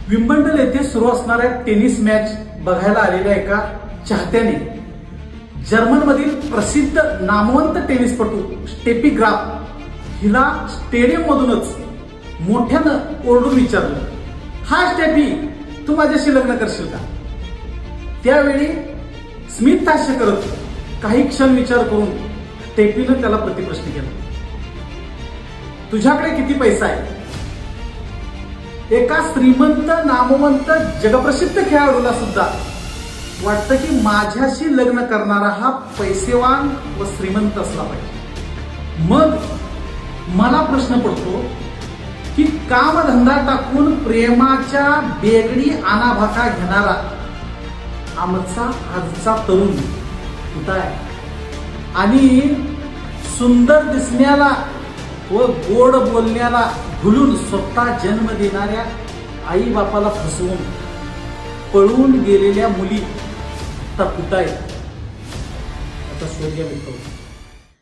Wimbledon येथे सुरू असणाऱ्या टेनिस मॅच बघायला आलेल्या एका चाहत्याने जर्मनमधील प्रसिद्ध नामवंत टेनिसपटू स्टेफी ग्राफ हिला स्टेडियम मधूनच मोठ्यानं ओरडून विचारलं, "हाय स्टेफी, तू माझ्याशी लग्न करशील का?" त्यावेळी स्मित हास्य करत काही क्षण विचार करून स्टेफीनं त्याला प्रतिप्रश्न केला, "तुझ्याकडे किती पैसा आहे?" एका श्रीमंत नामवंत जगप्रसिद्ध खेळाडूला सुद्धा वाटतं की माझ्याशी लग्न करणारा हा पैसेवान व श्रीमंत असला पाहिजे. मग मला प्रश्न पडतो की कामधंदा टाकून प्रेमाच्या बेगडी आणाभाका घेणारा आमचा आजचा तरुण कुठं आहे? आणि सुंदर दिसण्याला व गोड बोलण्याला भुलून स्वतः जन्म देणाऱ्या आई बापाला फसवून पळून गेलेल्या मुली आता कुठं आहेत? आता शोध घ्या मित्रांनो.